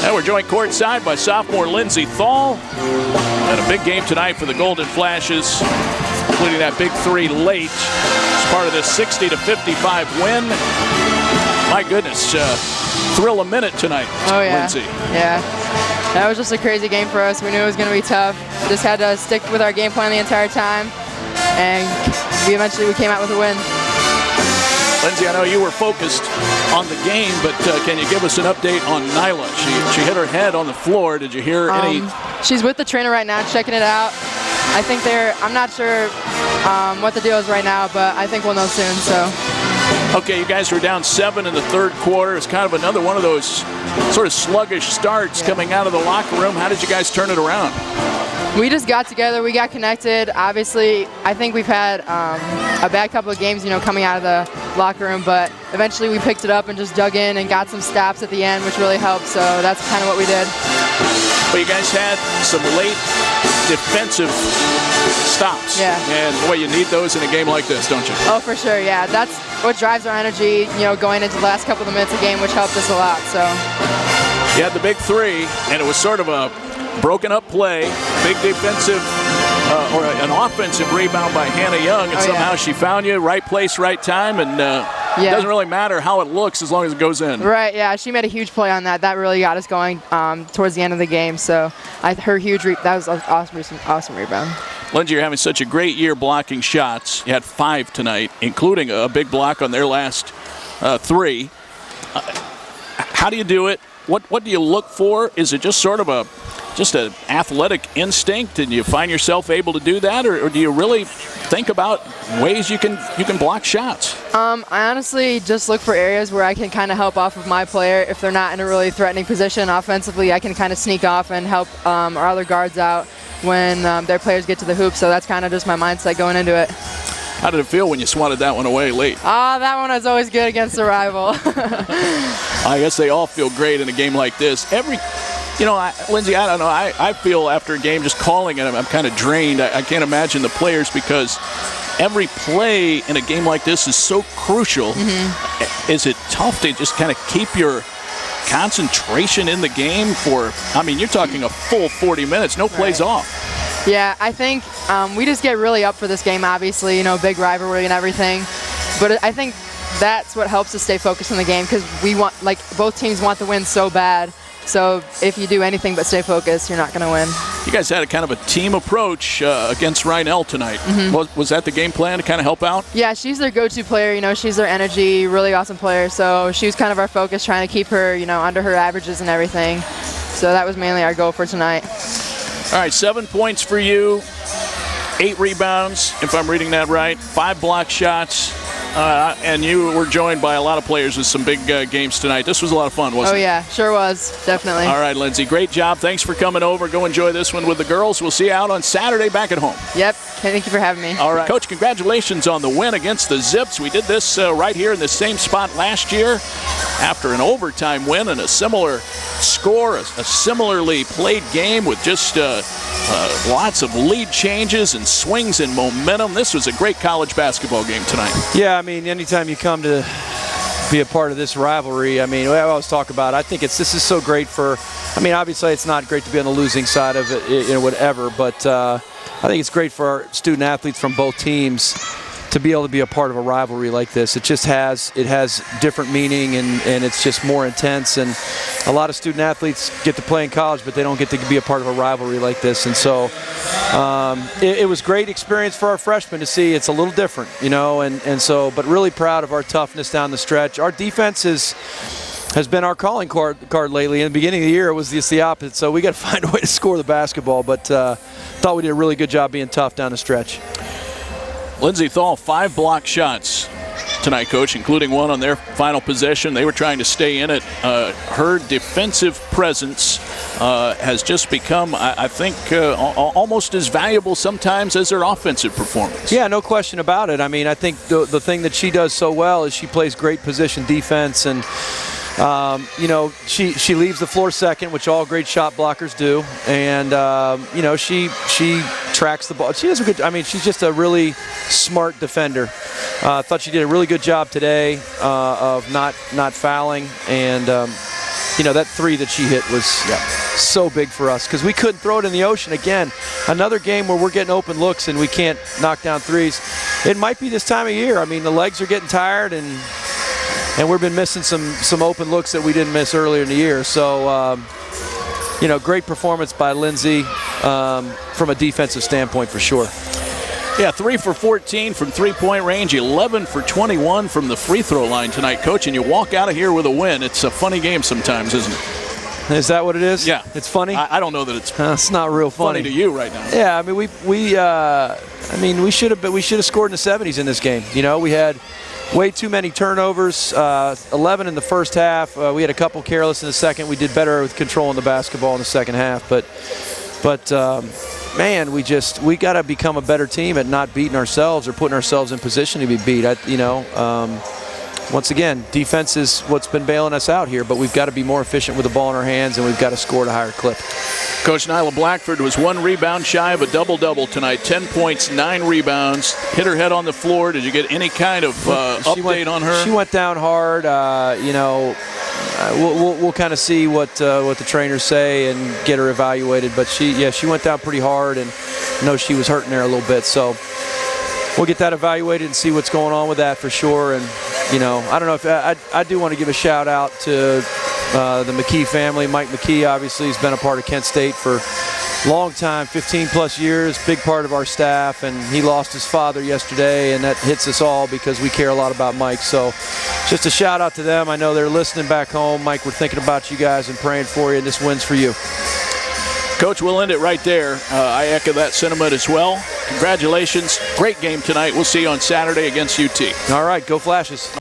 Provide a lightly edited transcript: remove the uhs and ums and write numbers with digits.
And we're joined courtside by sophomore Lindsey Thall. And a big game tonight for the Golden Flashes, including that big three late as part of this 60-55 win. My goodness, thrill a minute tonight, Lindsey. Yeah, that was just a crazy game for us. We knew it was going to be tough. Just had to stick with our game plan the entire time, and we came out with a win. Lindsey, I know you were focused on the game, but can you give us an update on Nyla? She hit her head on the floor. Did you hear any? She's with the trainer right now, checking it out. I think I'm not sure what the deal is right now, but I think we'll know soon. So. Okay, you guys were down 7 in the third quarter. It's kind of another one of those sort of sluggish starts coming out of the locker room. How did you guys turn it around? We just got together. We got connected. Obviously, I think we've had a bad couple of games, coming out of the locker room, but eventually we picked it up and just dug in and got some stops at the end, which really helped. So that's kind of what we did. But you guys had some late defensive stops. Yeah. And boy, you need those in a game like this, don't you? Oh, for sure, yeah. That's what drives our energy, going into the last couple of minutes of the game, which helped us a lot. So. You had the big three, and it was sort of a broken up play, big defensive or an offensive rebound by Hannah Young, and somehow she found you, right place, right time, and it doesn't really matter how it looks as long as it goes in. Right, yeah, she made a huge play on that. That really got us going towards the end of the game, so her huge that was an awesome rebound. Lindsey, you're having such a great year blocking shots. You had 5 tonight, including a big block on their last 3. How do you do it? What do you look for? Is it just sort of just an athletic instinct and you find yourself able to do that, or do you really think about ways you can block shots? I honestly just look for areas where I can kind of help off of my player. If they're not in a really threatening position offensively, I can kind of sneak off and help our other guards out when their players get to the hoop. So that's kind of just my mindset going into it. How did it feel when you swatted that one away late? That one was always good against a rival. I guess they all feel great in a game like this. Lindsey, I don't know. I feel after a game just calling it, I'm kind of drained. I can't imagine the players, because every play in a game like this is so crucial. Mm-hmm. Is it tough to just kind of keep your concentration in the game for, you're talking a full 40 minutes, no plays off. Yeah, I think we just get really up for this game, obviously, big rivalry and everything. But I think that's what helps us stay focused in the game, because both teams want the win so bad. So if you do anything but stay focused, you're not going to win. You guys had a kind of a team approach against Rhinell tonight. Mm-hmm. Was that the game plan to kind of help out? Yeah, she's their go-to player. She's their energy, really awesome player. So she was kind of our focus, trying to keep her, under her averages and everything. So that was mainly our goal for tonight. All right, 7 points for you, 8 rebounds, if I'm reading that right, 5 block shots. And you were joined by a lot of players with some big games tonight. This was a lot of fun, wasn't it? Oh, yeah, sure was, definitely. All right, Lindsey, great job. Thanks for coming over. Go enjoy this one with the girls. We'll see you out on Saturday back at home. Yep, thank you for having me. All right. Coach, congratulations on the win against the Zips. We did this right here in the same spot last year after an overtime win and a similar score, a similarly played game with just lots of lead changes and swings and momentum. This was a great college basketball game tonight. Yeah, anytime you come to be a part of this rivalry, we always talk about it. I think this is so great for, obviously it's not great to be on the losing side of it, whatever, but I think it's great for our student athletes from both teams to be able to be a part of a rivalry like this. It has different meaning, and it's just more intense, and a lot of student athletes get to play in college, but they don't get to be a part of a rivalry like this. And so it was a great experience for our freshmen to see. It's a little different, and so, but really proud of our toughness down the stretch. Our defense has been our calling card lately. In the beginning of the year, it was just the opposite, so we got to find a way to score the basketball, but thought we did a really good job being tough down the stretch. Lindsey Thall, 5 block shots tonight, Coach, including one on their final possession. They were trying to stay in it. Her defensive presence has just become, I think, almost as valuable sometimes as her offensive performance. Yeah, no question about it. I think the thing that she does so well is she plays great position defense, and she leaves the floor second, which all great shot blockers do, and she tracks the ball. She does a good. She's just a really smart defender. I thought she did a really good job today of not fouling, and that three that she hit was so big for us because we couldn't throw it in the ocean. Again, another game where we're getting open looks and we can't knock down threes. It might be this time of year. I mean, the legs are getting tired and we've been missing some open looks that we didn't miss earlier in the year. So, great performance by Lindsey from a defensive standpoint for sure. Yeah, 3 for 14 from three-point range, 11 for 21 from the free throw line tonight, Coach, and you walk out of here with a win. It's a funny game sometimes, isn't it? Is that what it is? Yeah. It's funny? I don't know that it's not real funny to you right now. Yeah, I mean, we should have scored in the 70s in this game. We had way too many turnovers, 11 in the first half. We had a couple careless in the second. We did better with controlling the basketball in the second half, but man, we got to become a better team at not beating ourselves or putting ourselves in position to be beat. Once again, defense is what's been bailing us out here, but we've got to be more efficient with the ball in our hands, and we've got to score at a higher clip. Coach Nyla Blackford was 1 rebound shy of a double-double tonight, 10 points, 9 rebounds, hit her head on the floor. Did you get any kind of update on her? She went down hard. We'll kind of see what the trainers say and get her evaluated, but she went down pretty hard, and she was hurting there a little bit. So we'll get that evaluated and see what's going on with that for sure. And I don't know if I do want to give a shout out to the McKee family. Mike McKee obviously has been a part of Kent State for a long time, 15 plus years, big part of our staff, and he lost his father yesterday, and that hits us all because we care a lot about Mike. So just a shout out to them. I know they're listening back home. Mike, we're thinking about you guys and praying for you, and this win's for you. Coach, we'll end it right there. I echo that sentiment as well. Congratulations. Great game tonight. We'll see you on Saturday against UT. All right, go Flashes.